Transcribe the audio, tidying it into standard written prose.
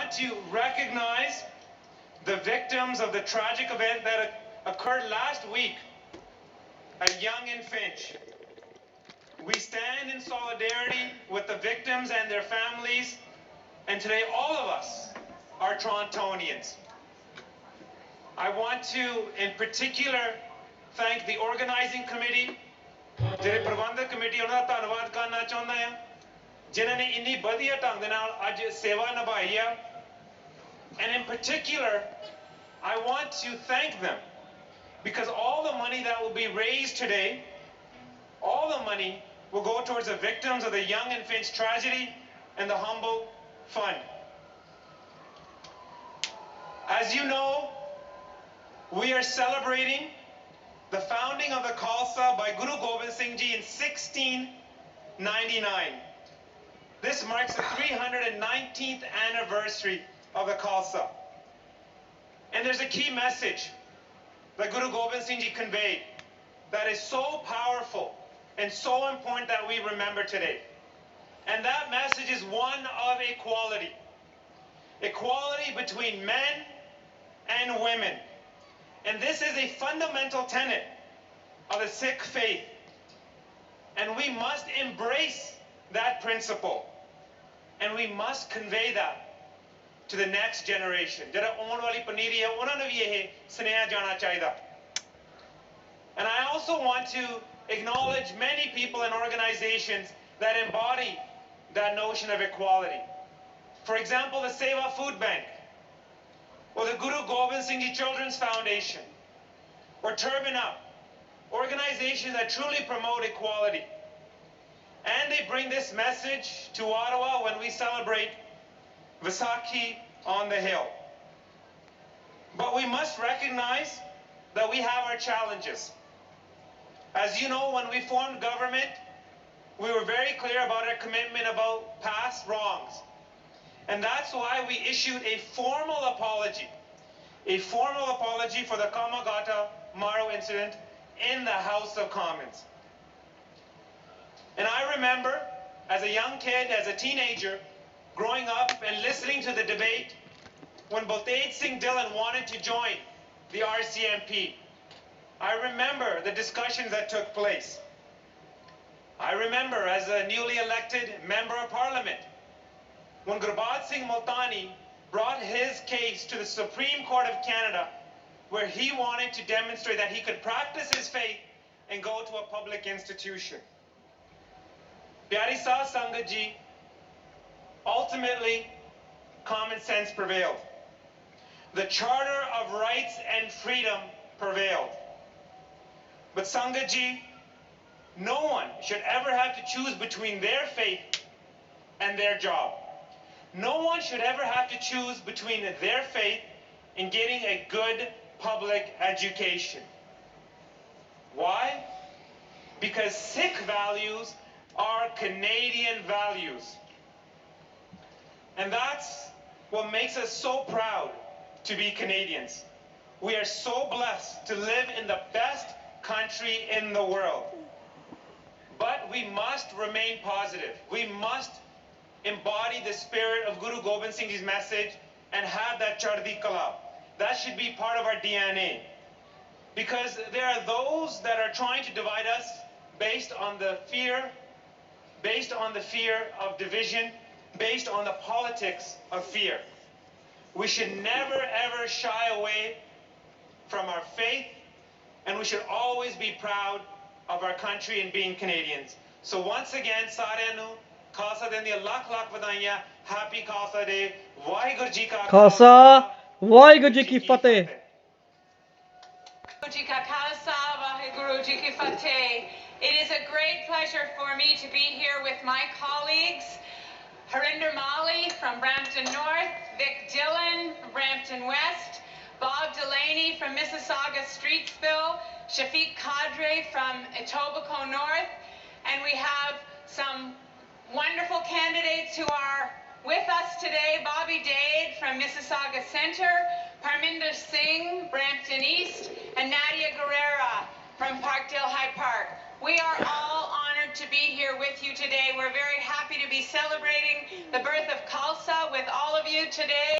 want to recognize the victims of the tragic event that occurred last week at Yonge and Finch. We stand in solidarity with the victims and their families, and today all of us are Torontonians. I want to, in particular, thank the organizing committee, ਜਿਹੜੇ ਪ੍ਰਬੰਧਕ committee ਉਹਨਾਂ ਦਾ ਧੰਨਵਾਦ ਕਰਨਾ ਚਾਹੁੰਦਾ ਹਾਂ ਜਿਨ੍ਹਾਂ ਨੇ ਇੰਨੀ ਵਧੀਆ ਢੰਗ ਦੇ ਨਾਲ ਅੱਜ ਸੇਵਾ ਨਿਭਾਈ ਆ. And in particular, I want to thank them because all the money that will be raised today, all the money will go towards the victims of the Yonge and Finch tragedy and the Humble Fund. As you know, we are celebrating the founding of the Khalsa by Guru Gobind Singh Ji in 1699. This marks the 319th anniversary of the Khalsa. And there's a key message that Guru Gobind Singh Ji conveyed that is so powerful and so important that we remember today. And that message is one of equality. Equality between men and women. And this is a fundamental tenet of the Sikh faith. And we must embrace that principle. And we must convey that to the next generation. And I also want to acknowledge many people and organizations that embody that notion of equality. For example, the Seva Food Bank, or the Guru Gobind Singh Ji Children's Foundation, or Turban Up, organizations that truly promote equality. And they bring this message to Ottawa when we celebrate Vaisakhi on the Hill. But we must recognize that we have our challenges. As you know, when we formed government, we were very clear about our commitment about past wrongs. And that's why we issued a formal apology for the Kamagata Maro incident in the House of Commons. And I remember, as a young kid, as a teenager, growing up and listening to the debate when Baltej Singh Dhillon wanted to join the RCMP. I remember the discussions that took place. I remember as a newly elected member of parliament, when Gurbaz Singh Multani brought his case to the Supreme Court of Canada, where he wanted to demonstrate that he could practice his faith and go to a public institution. Pyari Sah Sangat Ji, ultimately, common sense prevailed. The Charter of Rights and Freedom prevailed. But Sangat Ji, no one should ever have to choose between their faith and their job. No one should ever have to choose between their faith and getting a good public education. Why? Because Sikh values are Canadian values. And that's what makes us so proud to be Canadians. We are so blessed to live in the best country in the world. But we must remain positive. We must embody the spirit of Guru Gobind Singh Ji's message and have that Chardi Kala. That should be part of our DNA. Because there are those that are trying to divide us based on the fear of division, based on the politics of fear. We should never ever shy away from our faith, and we should always be proud of our country and being Canadians. So once again, ਸਾਰਿਆਂ ਨੂੰ ਖਾਲਸਾ ਦਿਨ ਦੀਆਂ ਲੱਖ ਲੱਖ ਵਧਾਈਆਂ. Happy Khalsa Day. Waheguru ji ਕਾ ਖਾਲਸਾ ਵਾਹਿਗੁਰੂ ਜੀ ਕੀ ਫਤਿਹ. Ji ka khalsa, Vaheguru Ji ki fateh. It is a great pleasure for me to be here with my colleagues, Harinder Mali from Brampton North, Vic Dillon from Brampton West, Bob Delaney from Mississauga Streetsville, Shafiq Kadre from Etobicoke North, and we have some wonderful candidates who are with us today, Bobby Dade from Mississauga Centre, Parminder Singh, Brampton East, and Nadia Guerrera from Parkdale High Park. We are all honored to be here with you today. We're very happy to be celebrating the birth of Khalsa with all of you today.